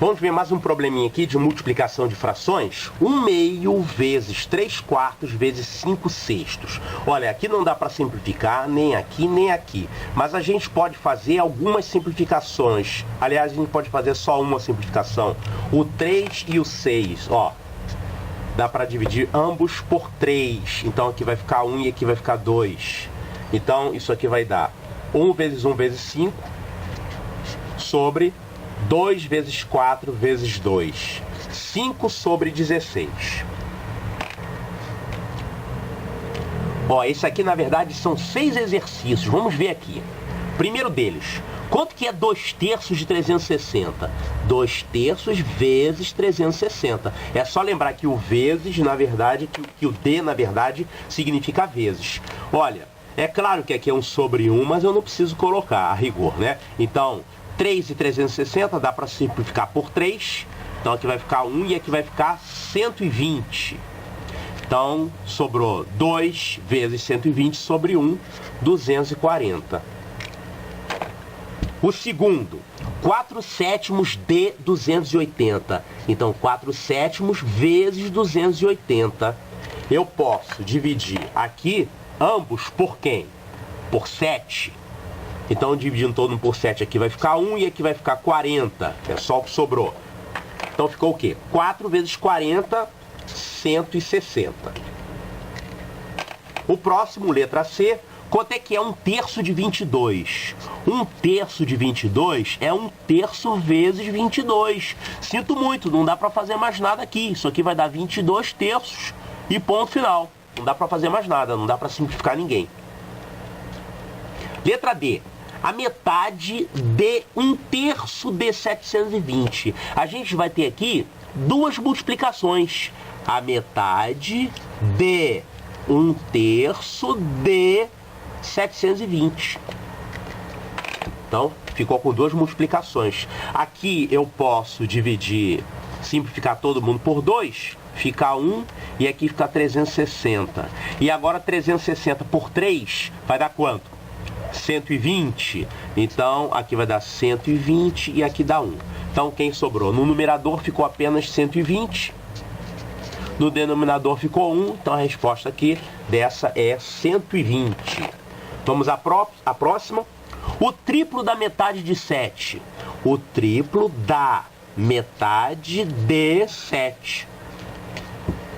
Vamos ver mais um probleminha aqui de multiplicação de frações. 1/2 vezes 3/4 vezes 5/6. Olha, aqui não dá para simplificar, nem aqui, nem aqui. Mas a gente pode fazer algumas simplificações. Aliás, a gente pode fazer só uma simplificação. O 3 e o 6, ó. Dá para dividir ambos por 3. Então aqui vai ficar 1 e aqui vai ficar 2. Então isso aqui vai dar 1 vezes 1 vezes 5 sobre 2 vezes 4 vezes 2. 5 sobre 16. Ó, esse aqui na verdade são 6 exercícios. Vamos ver aqui. Primeiro deles, quanto que é 2/3 de 360? 2/3 vezes 360. É só lembrar que o vezes, na verdade, que o D, na verdade, significa vezes. Olha, é claro que aqui é 1 sobre 1, mas eu não preciso colocar a rigor, né? Então, 3 e 360 dá para simplificar por 3. Então aqui vai ficar 1 e aqui vai ficar 120. Então sobrou 2 vezes 120 sobre 1, 240. O segundo, 4/7 de 280. Então 4/7 vezes 280. Eu posso dividir aqui ambos por quem? Por 7. Então, dividindo todo mundo por 7, aqui vai ficar 1 e aqui vai ficar 40. É só o que sobrou. Então, ficou o quê? 4 vezes 40, 160. O próximo, letra C. Quanto é que é 1/3 de 22? 1/3 de 22 é 1/3 vezes 22. Sinto muito, não dá para fazer mais nada aqui. Isso aqui vai dar 22/3 e ponto final. Não dá para fazer mais nada, não dá para simplificar ninguém. Letra D. A metade de 1/3 de 720. A gente vai ter aqui duas multiplicações. A metade de 1/3 de 720. Então, ficou com duas multiplicações. Aqui eu posso dividir, simplificar todo mundo por 2, fica 1, e aqui fica 360. E agora 360 por 3 vai dar quanto? 120. Então, aqui vai dar 120 e aqui dá 1. Então, quem sobrou? No numerador ficou apenas 120. No denominador ficou 1. Então, a resposta aqui dessa é 120. Vamos à próxima. O triplo da metade de 7. O triplo da metade de 7.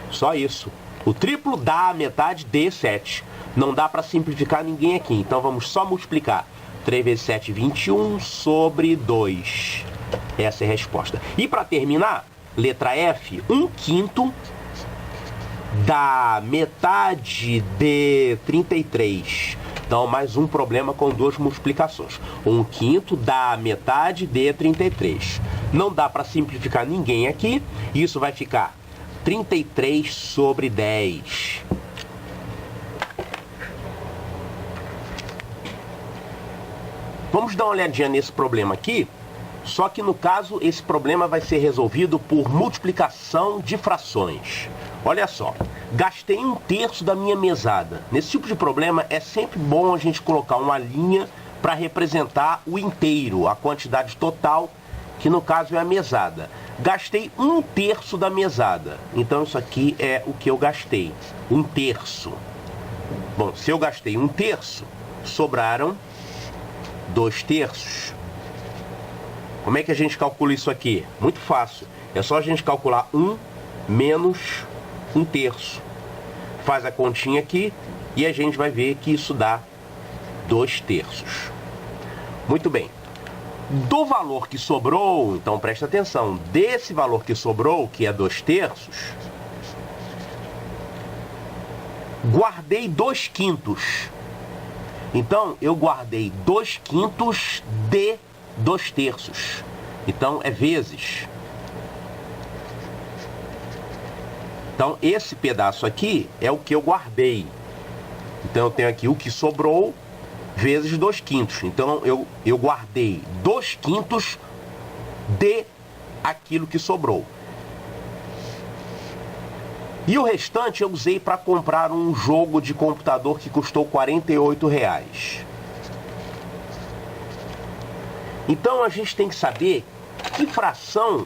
Só isso. O triplo da metade de 7. Não dá para simplificar ninguém aqui. Então vamos só multiplicar. 3 vezes 7, 21 sobre 2. Essa é a resposta. E para terminar, letra F, 1/5 da metade de 33. Então, mais um problema com duas multiplicações. 1/5 da metade de 33. Não dá para simplificar ninguém aqui. Isso vai ficar 33 sobre 10. Vamos dar uma olhadinha nesse problema aqui. Só que no caso, esse problema vai ser resolvido por multiplicação de frações. Olha só, gastei 1/3 da minha mesada. Nesse tipo de problema é sempre bom a gente colocar uma linha para representar o inteiro, a quantidade total, que no caso é a mesada. Gastei 1/3 da mesada. Então isso aqui é o que eu gastei, 1/3. Bom, se eu gastei 1/3, sobraram 2/3. Como é que a gente calcula isso aqui? Muito fácil. É só a gente calcular 1 menos 1/3. Faz a continha aqui e a gente vai ver que isso dá 2/3. Muito bem. Do valor que sobrou, então presta atenção, desse valor que sobrou, que é 2/3, guardei 2/5. Então, eu guardei 2/5 de 2/3. Então, é vezes. Então, esse pedaço aqui é o que eu guardei. Então, eu tenho aqui o que sobrou vezes 2/5. Então, eu guardei 2/5 de aquilo que sobrou. E o restante eu usei para comprar um jogo de computador que custou R$48. Então a gente tem que saber que fração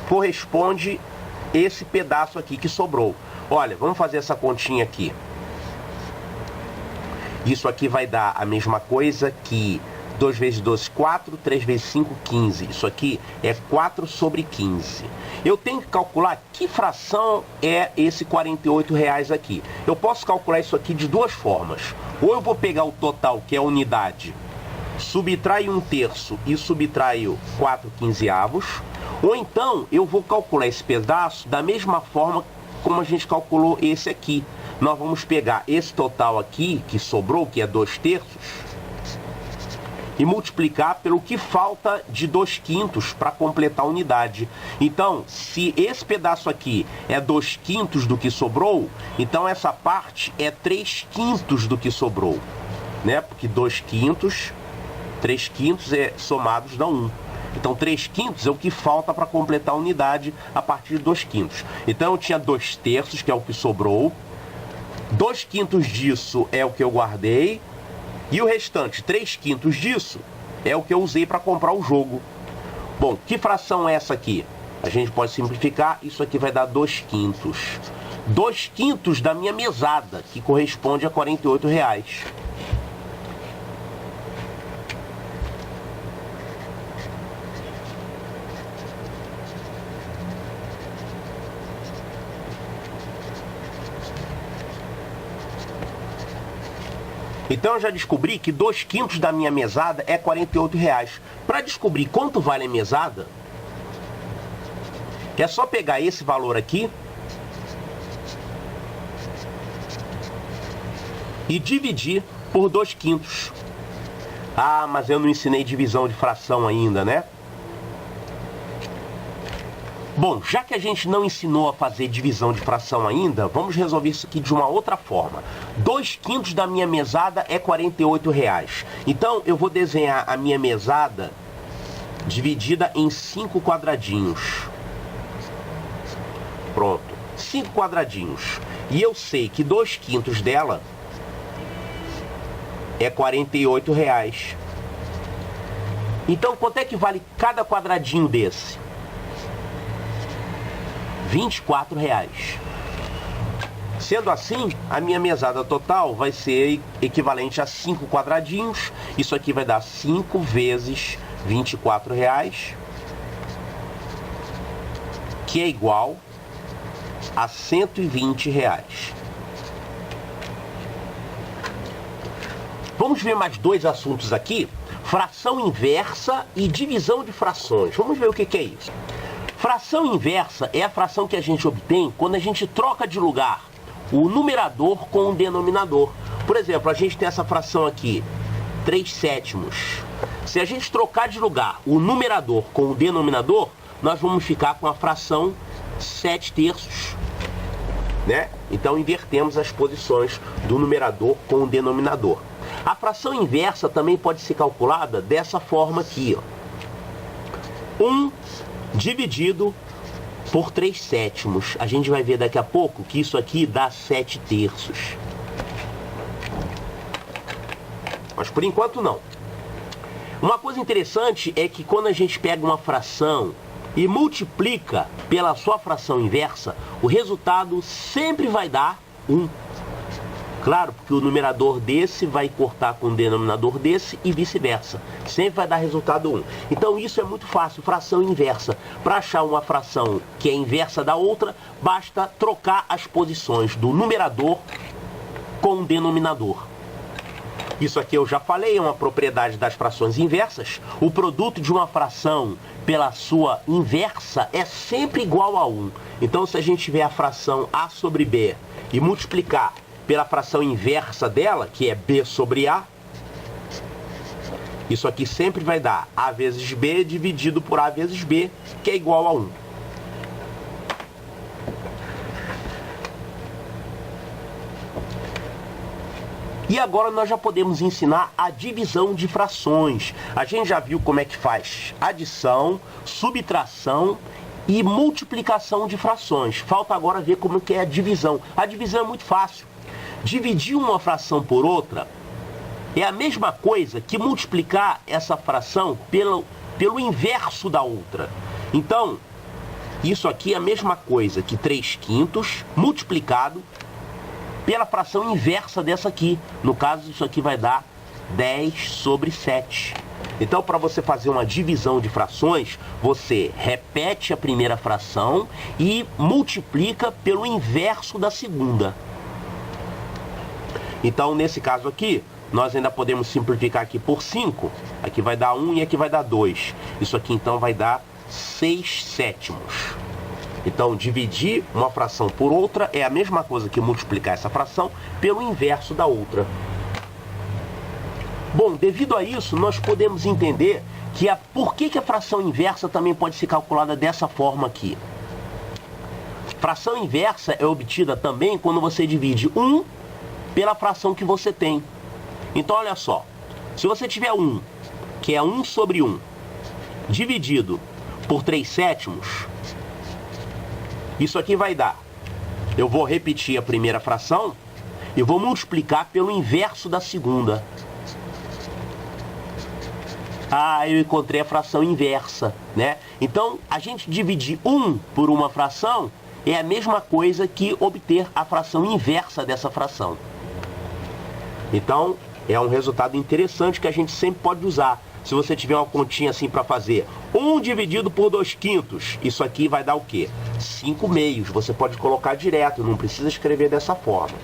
corresponde esse pedaço aqui que sobrou. Olha, vamos fazer essa continha aqui. Isso aqui vai dar a mesma coisa que 2 vezes 12, 4, 3 vezes 5, 15. Isso aqui é 4 sobre 15. Eu tenho que calcular que fração é esse R$48 aqui. Eu posso calcular isso aqui de duas formas. Ou eu vou pegar o total, que é a unidade, subtraio 1/3 e subtraio 4/15. Ou então eu vou calcular esse pedaço da mesma forma como a gente calculou esse aqui. Nós vamos pegar esse total aqui, que sobrou, que é 2/3, e multiplicar pelo que falta de 2/5 para completar a unidade. Então, se esse pedaço aqui é 2/5 do que sobrou, então essa parte é 3/5 do que sobrou, né? Porque 2/5, 3/5 somados dá 1. Então 3/5 é o que falta para completar a unidade a partir de 2/5. Então eu tinha 2/3, que é o que sobrou. 2/5 disso é o que eu guardei. E o restante, 3/5 disso, é o que eu usei para comprar o jogo. Bom, que fração é essa aqui? A gente pode simplificar, isso aqui vai dar 2/5. 2/5 da minha mesada, que corresponde a R$48. Então eu já descobri que 2/5 da minha mesada é R$48. Para descobrir quanto vale a mesada, é só pegar esse valor aqui e dividir por 2/5. Ah, mas eu não ensinei divisão de fração ainda, né? Bom, já que a gente não ensinou a fazer divisão de fração ainda, vamos resolver isso aqui de uma outra forma. 2/5 da minha mesada é R$48. Então, eu vou desenhar a minha mesada dividida em 5 quadradinhos. Pronto, 5 quadradinhos. E eu sei que 2/5 dela é R$48. Então, quanto é que vale cada quadradinho desse? R$24. Sendo assim, a minha mesada total vai ser equivalente a 5 quadradinhos. Isso aqui vai dar 5 vezes R$24, que é igual a R$120. Vamos ver mais dois assuntos aqui. Fração inversa e divisão de frações. Vamos ver o que é isso. Fração inversa é a fração que a gente obtém quando a gente troca de lugar o numerador com o denominador. Por exemplo, a gente tem essa fração aqui, 3/7. Se a gente trocar de lugar o numerador com o denominador, nós vamos ficar com a fração 7/3, né? Então invertemos as posições do numerador com o denominador. A fração inversa também pode ser calculada dessa forma aqui, ó. 1 dividido por 3/7. A gente vai ver daqui a pouco que isso aqui dá 7/3. Mas por enquanto não. Uma coisa interessante é que quando a gente pega uma fração e multiplica pela sua fração inversa, o resultado sempre vai dar 1. Claro, porque o numerador desse vai cortar com o denominador desse e vice-versa. Sempre vai dar resultado 1. Então isso é muito fácil, fração inversa. Para achar uma fração que é inversa da outra, basta trocar as posições do numerador com o denominador. Isso aqui eu já falei, é uma propriedade das frações inversas. O produto de uma fração pela sua inversa é sempre igual a 1. Então se a gente tiver a fração A sobre B e multiplicar pela fração inversa dela, que é B sobre A, isso aqui sempre vai dar A vezes B dividido por A vezes B, que é igual a 1. E agora nós já podemos ensinar a divisão de frações. A gente já viu como é que faz adição, subtração e multiplicação de frações. Falta agora ver como que é a divisão. A divisão é muito fácil. Dividir uma fração por outra é a mesma coisa que multiplicar essa fração pelo inverso da outra. Então, isso aqui é a mesma coisa que 3/5 multiplicado pela fração inversa dessa aqui. No caso, isso aqui vai dar 10/7. Então, para você fazer uma divisão de frações, você repete a primeira fração e multiplica pelo inverso da segunda. Então, nesse caso aqui, nós ainda podemos simplificar aqui por 5. Aqui vai dar 1 e aqui vai dar 2. Isso aqui, então, vai dar 6/7. Então, dividir uma fração por outra é a mesma coisa que multiplicar essa fração pelo inverso da outra. Bom, devido a isso, nós podemos entender que por que a fração inversa também pode ser calculada dessa forma aqui. Fração inversa é obtida também quando você divide 1 pela fração que você tem. Então, olha só, se você tiver 1, que é 1/1, dividido por 3/7, isso aqui vai dar, eu vou repetir a primeira fração e vou multiplicar pelo inverso da segunda. Ah, eu encontrei a fração inversa, né? Então, a gente dividir 1 por uma fração é a mesma coisa que obter a fração inversa dessa fração. Então, é um resultado interessante que a gente sempre pode usar. Se você tiver uma continha assim para fazer 1 dividido por 2/5, isso aqui vai dar o quê? 5/2. Você pode colocar direto, não precisa escrever dessa forma.